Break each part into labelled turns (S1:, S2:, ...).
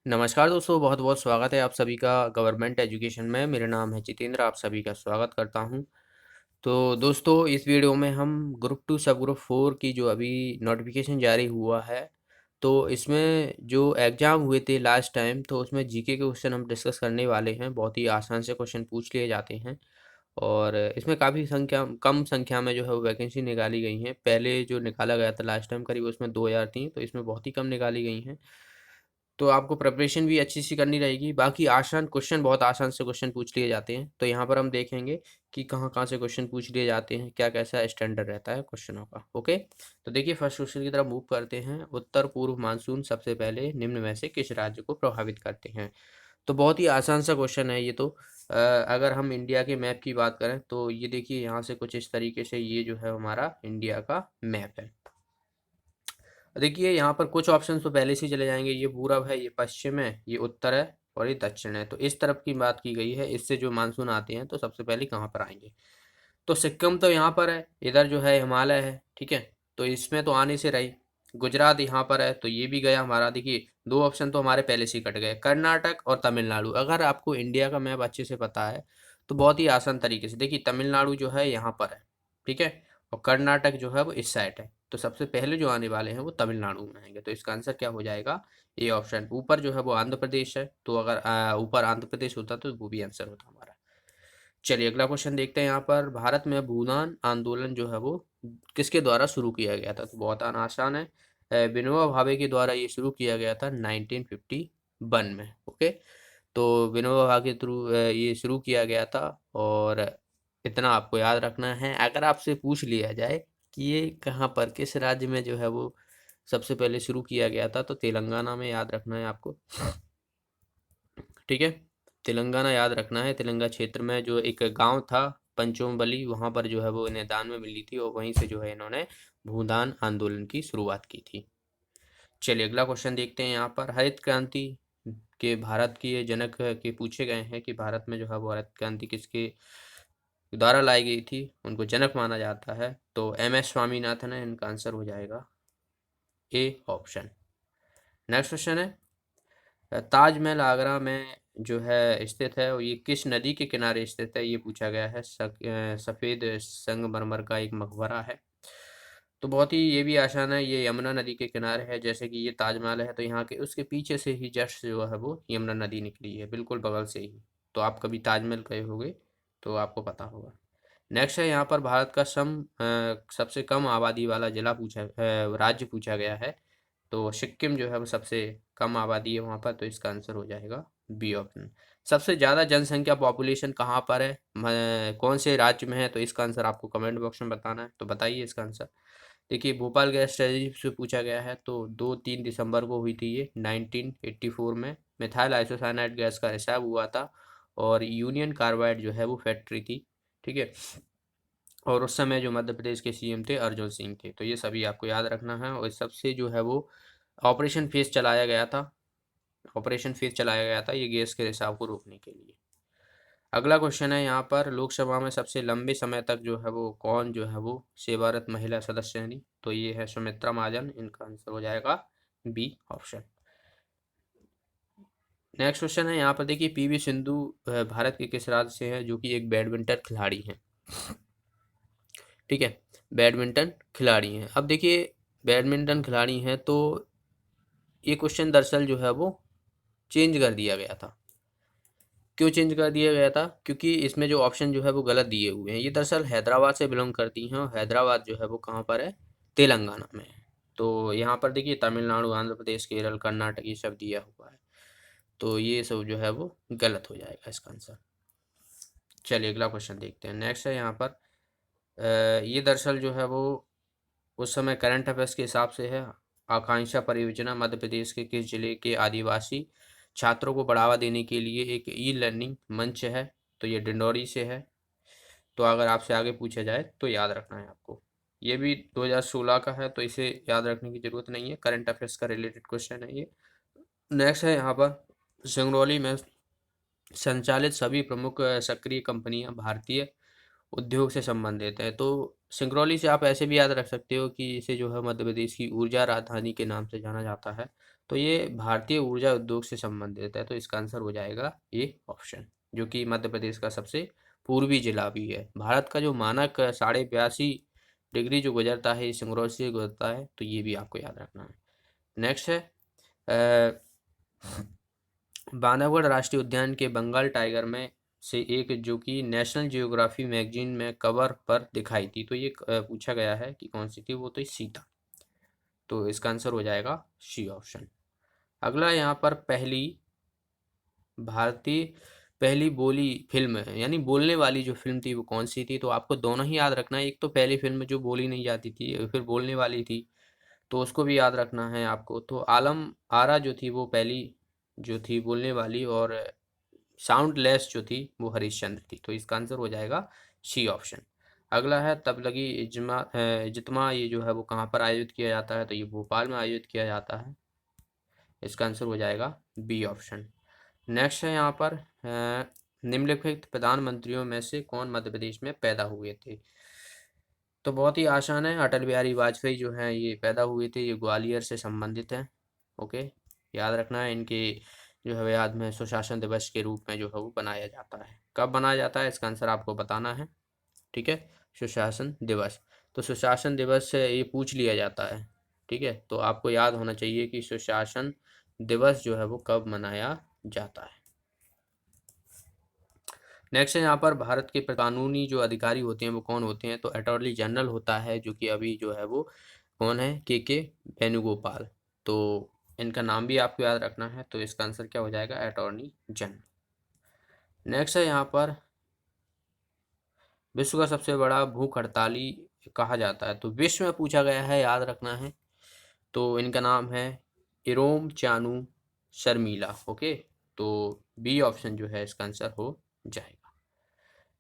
S1: नमस्कार दोस्तों, बहुत बहुत स्वागत है आप सभी का गवर्नमेंट एजुकेशन में। मेरा नाम है जितेंद्र, आप सभी का स्वागत करता हूं। तो दोस्तों, इस वीडियो में हम ग्रुप टू सब ग्रुप फोर की जो अभी नोटिफिकेशन जारी हुआ है, तो इसमें जो एग्ज़ाम हुए थे लास्ट टाइम, तो उसमें जीके के क्वेश्चन हम डिस्कस करने वाले हैं। बहुत ही आसान से क्वेश्चन पूछ लिए जाते हैं और इसमें काफ़ी कम संख्या में जो है वो वैकेंसी निकाली गई हैं। पहले जो निकाला गया था लास्ट टाइम करीब उसमें 2000 थी, तो इसमें बहुत ही कम निकाली गई हैं। तो आपको प्रिपरेशन भी अच्छी सी करनी रहेगी। बाकी आसान क्वेश्चन, बहुत आसान से क्वेश्चन पूछ लिए जाते हैं। तो यहाँ पर हम देखेंगे कि कहाँ कहाँ से क्वेश्चन पूछ लिए जाते हैं, क्या कैसा स्टैंडर्ड रहता है क्वेश्चनों का। ओके, तो देखिए फर्स्ट क्वेश्चन की तरफ मूव करते हैं। उत्तर पूर्व मानसून सबसे पहले निम्न में से किस राज्य को प्रभावित करते हैं? तो बहुत ही आसान सा क्वेश्चन है ये तो। अगर हम इंडिया के मैप की बात करें तो ये देखिए यहाँ से कुछ इस तरीके से ये जो है हमारा इंडिया का मैप है। देखिए यहाँ पर कुछ ऑप्शन तो पहले से ही चले जाएंगे। ये पूरब है, ये पश्चिम है, ये उत्तर है और ये दक्षिण है। तो इस तरफ की बात की गई है, इससे जो मानसून आते हैं तो सबसे पहले कहाँ पर आएंगे? तो सिक्किम तो यहाँ पर है, इधर जो है हिमालय है, ठीक है। तो इसमें तो आने से रही। गुजरात यहाँ पर है, तो ये भी गया हमारा। देखिए दो ऑप्शन तो हमारे पहले से ही कट गए, कर्नाटक और तमिलनाडु। अगर आपको इंडिया का मैप अच्छे से पता है तो बहुत ही आसान तरीके से देखिए, तमिलनाडु जो है यहाँ पर है, ठीक है, और कर्नाटक जो है वो इस साइड है। तो सबसे पहले जो आने वाले हैं वो तमिलनाडु में आएंगे। तो इसका आंसर क्या हो जाएगा? A option. ऊपर जो है वो आंध्र प्रदेश है, तो अगर ऊपर आंध्र प्रदेश होता तो वो भी आंसर होता हमारा। चलिए अगला क्वेश्चन देखते हैं। यहाँ पर भारत में भूदान आंदोलन जो है वो किसके द्वारा शुरू किया गया था? तो बहुत आसान है, विनोबा भावे के द्वारा ये शुरू किया गया था 1951 में। ओके, तो विनोबा भावे के थ्रू ये शुरू किया गया था। और इतना आपको याद रखना है, अगर आपसे पूछ लिया जाए कि ये कहाँ पर, किस राज्य में जो है वो सबसे पहले शुरू किया गया था, तो तेलंगाना में याद रखना है आपको, ठीक है। तेलंगाना याद रखना है। तेलंगाना क्षेत्र में जो एक गांव था पंचोमबली, वहां पर जो है वो इन्हें दान में मिली थी और वहीं से जो है इन्होंने भूदान आंदोलन की शुरुआत की थी। चलिए अगला क्वेश्चन देखते हैं। यहाँ पर हरित क्रांति के भारत की ये जनक के पूछे गए हैं कि भारत में जो है वो हरित क्रांति किसके द्वारा लाई गई थी, उनको जनक माना जाता है। तो एम एस स्वामीनाथन है, इनका आंसर हो जाएगा ए ऑप्शन। नेक्स्ट क्वेश्चन है, ताजमहल आगरा में जो है स्थित है और ये किस नदी के किनारे स्थित है? ये पूछा गया है। सफ़ेद संगमरमर का एक मकबरा है। तो बहुत ही ये भी आसान है, ये यमुना नदी के किनारे है। जैसे कि ये ताजमहल है तो यहाँ के उसके पीछे से ही जस्ट जो है वो यमुना नदी निकली है, बिल्कुल बगल से ही। तो आप कभी ताजमहल गए होंगे तो आपको पता होगा। नेक्स्ट है, यहाँ पर भारत का सबसे कम आबादी वाला राज्य पूछा गया है। तो सिक्किम जो है वो सबसे कम आबादी है वहाँ पर, तो इसका आंसर हो जाएगा बी ऑप्शन। सबसे ज़्यादा जनसंख्या पॉपुलेशन कहाँ पर है, कौन से राज्य में है? तो इसका आंसर आपको कमेंट बॉक्स में बताना है। तो बताइए इसका आंसर। देखिए भोपाल गैस ट्रेजेडी से पूछा गया है, तो 2-3 दिसंबर को हुई थी ये 1984 में। मिथाइल आइसोसाइनाइड गैस का रिसाव हुआ था और यूनियन कार्बाइड जो है वो फैक्ट्री थी, ठीक है। और उस समय जो मध्य प्रदेश के सीएम थे अर्जुन सिंह थे। तो ये सभी आपको याद रखना है। और इस सबसे जो है वो ऑपरेशन फेस चलाया गया था। ऑपरेशन फेस चलाया गया था ये गैस के रिसाव को रोकने के लिए। अगला क्वेश्चन है, यहाँ पर लोकसभा में सबसे लंबे समय तक जो है वो कौन जो है वो सेवारत महिला सदस्य रही? तो ये है सुमित्रा महाजन, इनका आंसर हो जाएगा बी ऑप्शन। नेक्स्ट क्वेश्चन है, यहाँ पर देखिए पीवी सिंधु भारत के किस राज्य से है, जो कि एक बैडमिंटन खिलाड़ी हैं, ठीक है। बैडमिंटन खिलाड़ी हैं। अब देखिए बैडमिंटन खिलाड़ी हैं तो ये क्वेश्चन दरअसल जो है वो चेंज कर दिया गया था। क्यों चेंज कर दिया गया था? क्योंकि इसमें जो ऑप्शन जो है वो गलत दिए हुए हैं। ये दरअसल हैदराबाद से बिलोंग करती हैं और हैदराबाद जो है वो कहाँ पर है? तेलंगाना में है। तो यहाँ पर देखिए तमिलनाडु, आंध्र प्रदेश, केरल, कर्नाटक ये सब दिया हुआ है। तो ये सब जो है वो गलत हो जाएगा इसका आंसर। चलिए अगला क्वेश्चन देखते हैं। नेक्स्ट है यहाँ पर ये दरअसल जो है वो उस समय करंट अफेयर्स के हिसाब से है। आकांक्षा परियोजना मध्य प्रदेश के किस जिले के आदिवासी छात्रों को बढ़ावा देने के लिए एक ई लर्निंग मंच है? तो ये डिंडोरी से है। तो अगर आपसे आगे पूछा जाए तो याद रखना है आपको। ये भी 2016 का है, तो इसे याद रखने की जरूरत नहीं है, करंट अफेयर्स का रिलेटेड क्वेश्चन है ये। नेक्स्ट है यहाँ पर सिंगरौली में संचालित सभी प्रमुख सक्रिय कंपनियां भारतीय उद्योग से संबंधित है। तो सिंगरौली से आप ऐसे भी याद रख सकते हो कि इसे जो है मध्य प्रदेश की ऊर्जा राजधानी के नाम से जाना जाता है। तो ये भारतीय ऊर्जा उद्योग से संबंधित है, तो इसका आंसर हो जाएगा ये ऑप्शन, जो कि मध्य प्रदेश का सबसे पूर्वी जिला भी है। भारत का जो मानक 82.5 डिग्री जो गुजरता है, ये सिंगरौली से गुजरता है, तो ये भी आपको याद रखना है। नेक्स्ट है अ, बांधवगढ़ राष्ट्रीय उद्यान के बंगाल टाइगर में से एक, जो कि नेशनल जियोग्राफी मैगजीन में कवर पर दिखाई थी। तो ये पूछा गया है कि कौन सी थी, वो तो सीता। तो इसका आंसर हो जाएगा सी ऑप्शन। अगला यहाँ पर भारतीय पहली बोली फिल्म है, यानी बोलने वाली जो फिल्म थी वो कौन सी थी। तो आपको दोनों ही याद रखना है। एक तो पहली फिल्म जो बोली नहीं जाती थी, फिर बोलने वाली थी, तो उसको भी याद रखना है आपको। तो आलम आरा जो थी वो पहली जो थी बोलने वाली, और साउंडलेस जो थी वो हरिश्चंद्र थी। तो इसका आंसर हो जाएगा सी ऑप्शन। अगला है तबलगी इज्तिमा, ये जो है वो कहाँ पर आयोजित किया जाता है। तो ये भोपाल में आयोजित किया जाता है। इसका आंसर हो जाएगा बी ऑप्शन। नेक्स्ट है यहाँ पर निम्नलिखित प्रधानमंत्रियों में से कौन मध्य प्रदेश में पैदा हुए थे। तो बहुत ही आसान है, अटल बिहारी वाजपेयी जो हैं ये पैदा हुए थे। ये ग्वालियर से संबंधित हैं। ओके, याद रखना है। इनके जो है याद में सुशासन दिवस के रूप में जो है वो बनाया जाता है। कब बनाया जाता है, इसका आंसर आपको बताना है। ठीक है, सुशासन दिवस। तो सुशासन दिवस से ये पूछ लिया जाता है। ठीक है, तो आपको याद होना चाहिए कि सुशासन दिवस जो है वो कब मनाया जाता है। नेक्स्ट है यहाँ पर भारत के कानूनी जो अधिकारी होते हैं वो कौन होते हैं। तो अटॉर्नी जनरल होता है, जो कि अभी जो है वो कौन है, के वेणुगोपाल। तो इनका नाम भी आपको याद रखना है। तो इसका आंसर क्या हो जाएगा, अटॉर्नी जनरल। नेक्स्ट है यहाँ पर विश्व का सबसे बड़ा भूख हड़ताली कहा जाता है। तो विश्व में पूछा गया है, याद रखना है। तो इनका नाम है इरोम चानू शर्मिला। ओके, तो बी ऑप्शन जो है इसका आंसर हो जाएगा।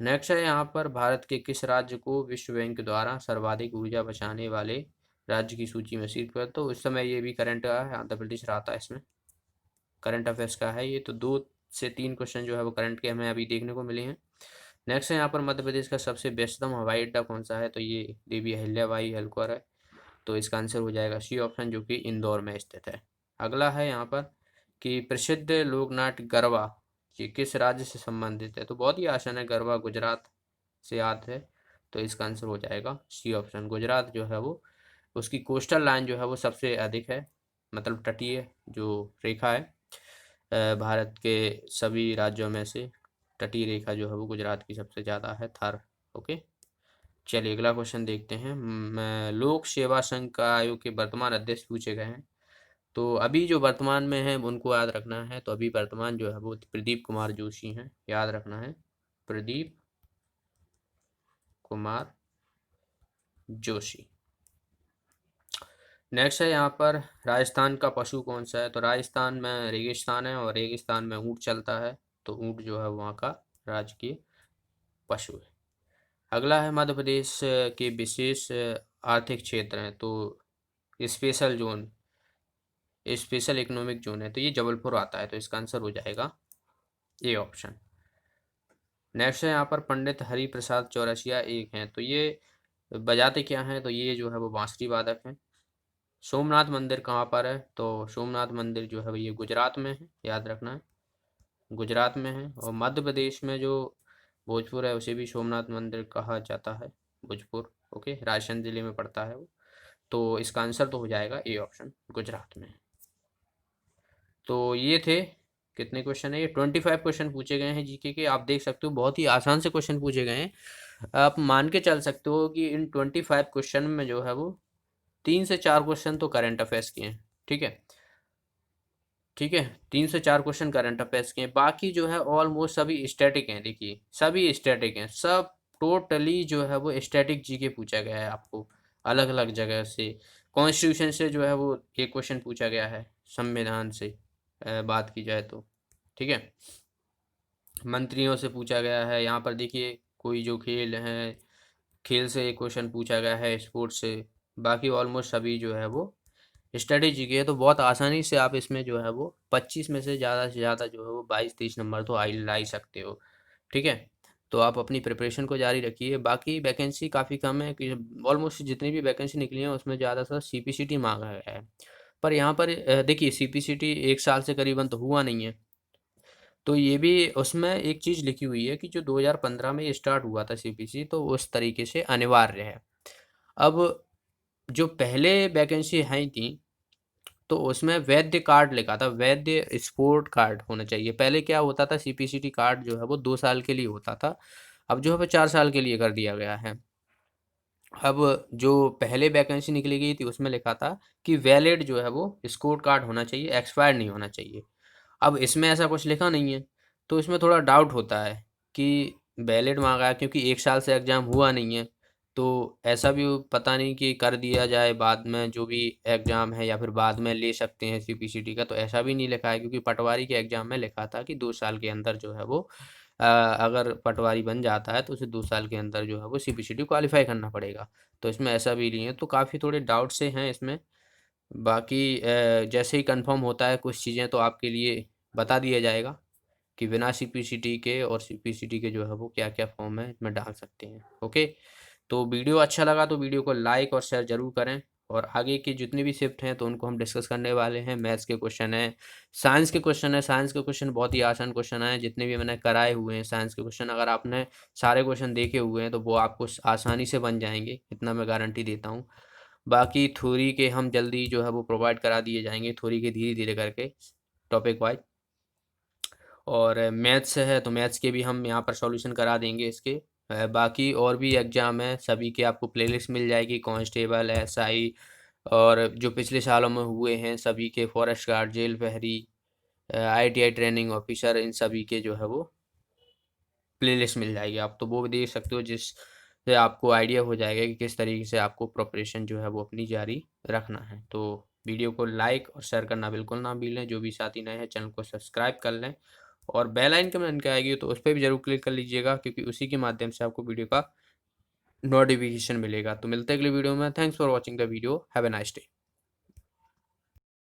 S1: नेक्स्ट है यहाँ पर भारत के किस राज्य को विश्व बैंक द्वारा सर्वाधिक ऊर्जा बचाने वाले राज्य की सूची में सीट पर। तो उस समय ये भी करंट है, आंध्र प्रदेश रहा था इसमें। करंट अफेयर्स का है ये। तो 2 से 3 क्वेश्चन जो है वो करंट के हमें अभी देखने को मिले हैं। नेक्स्ट है यहाँ पर मध्य प्रदेश का सबसे व्यस्ततम हवाई अड्डा कौन सा है। तो ये देवी अहिल्याबाई होलकर है। तो इसका आंसर हो जाएगा सी ऑप्शन, जो कि इंदौर में स्थित है। अगला है यहाँ पर कि प्रसिद्ध लोकनाट्य गरबा ये किस राज्य से संबंधित है। तो बहुत ही आसान है, गरबा गुजरात से आते हैं। तो इसका आंसर हो जाएगा सी ऑप्शन। गुजरात जो है वो उसकी कोस्टल लाइन जो है वो सबसे अधिक है, मतलब तटीय जो रेखा है भारत के सभी राज्यों में से तटीय रेखा जो है वो गुजरात की सबसे ज़्यादा है, थार। ओके, चलिए अगला क्वेश्चन देखते हैं। लोक सेवा संघ का आयोग के वर्तमान अध्यक्ष पूछे गए हैं। तो अभी जो वर्तमान में है उनको याद रखना है। तो अभी वर्तमान जो है वो प्रदीप कुमार जोशी हैं, याद रखना है, प्रदीप कुमार जोशी। नेक्स्ट है यहाँ पर राजस्थान का पशु कौन सा है। तो राजस्थान में रेगिस्तान है, और रेगिस्तान में ऊँट चलता है। तो ऊँट जो है वहाँ का राजकीय पशु है। अगला है मध्य प्रदेश के विशेष आर्थिक क्षेत्र हैं। तो special zone, special economic zone है, तो ये जबलपुर आता है। तो इसका आंसर हो जाएगा ए ऑप्शन। नेक्स्ट है यहाँ पर पंडित हरि प्रसाद चौरसिया एक हैं। तो ये बजाते क्या हैं। तो ये जो है वो बांसुरी वादक हैं। सोमनाथ मंदिर कहाँ पर है। तो सोमनाथ मंदिर जो है ये गुजरात में है, याद रखना है, गुजरात में है। और मध्य प्रदेश में जो भोजपुर है उसे भी सोमनाथ मंदिर कहा जाता है, भोजपुर। ओके, राजस्थान जिले में पड़ता है वो। तो इसका आंसर तो हो जाएगा ए ऑप्शन, गुजरात में। तो ये थे कितने क्वेश्चन है, ये 25 क्वेश्चन पूछे गए हैं जीके के। आप देख सकते हो बहुत ही आसान से क्वेश्चन पूछे गए हैं। आप मान के चल सकते हो कि इन 25 क्वेश्चन में जो है वो 3 से 4 क्वेश्चन तो करंट अफेयर्स के हैं। ठीक है, ठीक है, 3 से 4 क्वेश्चन करंट अफेयर्स के हैं। बाकी जो है ऑलमोस्ट सभी स्टैटिक हैं। देखिए सभी स्टैटिक हैं, सब टोटली जो है वो स्टैटिक जीके पूछा गया है आपको, अलग अलग जगह से। कॉन्स्टिट्यूशन से जो है वो एक क्वेश्चन पूछा गया है, संविधान से बात की जाए तो। ठीक है, मंत्रियों से पूछा गया है। यहाँ पर देखिए कोई जो खेल हैं, खेल से एक क्वेश्चन पूछा गया है, स्पोर्ट्स से। बाकी ऑलमोस्ट सभी जो है वो स्टडी जी के है। तो बहुत आसानी से आप इसमें जो है वो 25 में से ज़्यादा जो है वो 22-23 नंबर तो आ ला ही सकते हो। ठीक है, तो आप अपनी प्रिपरेशन को जारी रखिए। बाकी वैकेंसी काफ़ी कम है कि ऑलमोस्ट जितनी भी वैकेंसी निकली है उसमें ज़्यादातर सीपीसीटी मांगा गया है। पर यहाँ पर देखिए सीपीसीटी 1 साल से करीबन तो हुआ नहीं है। तो ये भी उसमें एक चीज़ लिखी हुई है कि जो 2015 में ये स्टार्ट हुआ था सीपीसी, तो उस तरीके से अनिवार्य है। अब जो पहले वैकेंसी आई थी तो उसमें वैध कार्ड लिखा था, वैध स्पोर्ट कार्ड होना चाहिए। पहले क्या होता था, सीपीसीटी कार्ड जो है वो 2 साल के लिए होता था, अब जो है वो 4 साल के लिए कर दिया गया है। अब जो पहले वैकेंसी निकली गई थी उसमें लिखा था कि वैलिड जो है वो स्कोर कार्ड होना चाहिए, एक्सपायर नहीं होना चाहिए। अब इसमें ऐसा कुछ लिखा नहीं है, तो इसमें थोड़ा डाउट होता है कि वैलिड मांगा है, क्योंकि 1 साल से एग्ज़ाम हुआ नहीं है। तो ऐसा भी पता नहीं कि कर दिया जाए बाद में जो भी एग्ज़ाम है, या फिर बाद में ले सकते हैं सीपीसीटी का, तो ऐसा भी नहीं लिखा है। क्योंकि पटवारी के एग्ज़ाम में लिखा था कि 2 साल के अंदर जो है वो अगर पटवारी बन जाता है तो उसे 2 साल के अंदर जो है वो सीपीसीटी क्वालिफाई करना पड़ेगा। तो इसमें ऐसा भी नहीं है, तो काफ़ी थोड़े डाउट से हैं इसमें। बाकी जैसे ही कंफर्म होता है कुछ चीज़ें तो आपके लिए बता दिया जाएगा कि बिना सीपीसीटी के और सीपीसीटी के जो है वो क्या क्या फॉर्म है इसमें डाल सकते हैं। ओके, तो वीडियो अच्छा लगा तो वीडियो को लाइक और शेयर ज़रूर करें। और आगे की जितनी भी शिफ्ट हैं तो उनको हम डिस्कस करने वाले हैं। मैथ्स के क्वेश्चन हैं, साइंस के क्वेश्चन है। साइंस के क्वेश्चन बहुत ही आसान क्वेश्चन हैं, जितने भी मैंने कराए हुए हैं साइंस के क्वेश्चन, अगर आपने सारे क्वेश्चन देखे हुए हैं तो वो आपको आसानी से बन जाएंगे, इतना मैं गारंटी देता हूँ। बाकी थ्योरी के हम जल्दी जो है वो प्रोवाइड करा दिए जाएंगे, थ्योरी के धीरे धीरे करके टॉपिक वाइज। और मैथ्स है तो मैथ्स के भी हम यहाँ पर सॉल्यूशन करा देंगे इसके। बाकी और भी एग्ज़ाम है सभी के आपको प्लेलिस्ट मिल जाएगी, कांस्टेबल, एसआई, और जो पिछले सालों में हुए हैं सभी के, फॉरेस्ट गार्ड, जेल प्रहरी, आईटीआई ट्रेनिंग ऑफिसर, इन सभी के जो है वो प्लेलिस्ट मिल जाएगी। आप तो वो भी देख सकते हो, जिससे आपको आइडिया हो जाएगा कि किस तरीके से आपको प्रिपरेशन जो है वो अपनी जारी रखना है। तो वीडियो को लाइक और शेयर करना बिल्कुल ना भूलें। जो भी साथी नए हैं चैनल को सब्सक्राइब कर लें, और बेल आइकन बन के आएगी तो उस पर भी जरूर क्लिक कर लीजिएगा, क्योंकि उसी के माध्यम से आपको वीडियो का नोटिफिकेशन मिलेगा। तो मिलते हैं अगले वीडियो में। Thanks for watching the video. Have a nice day.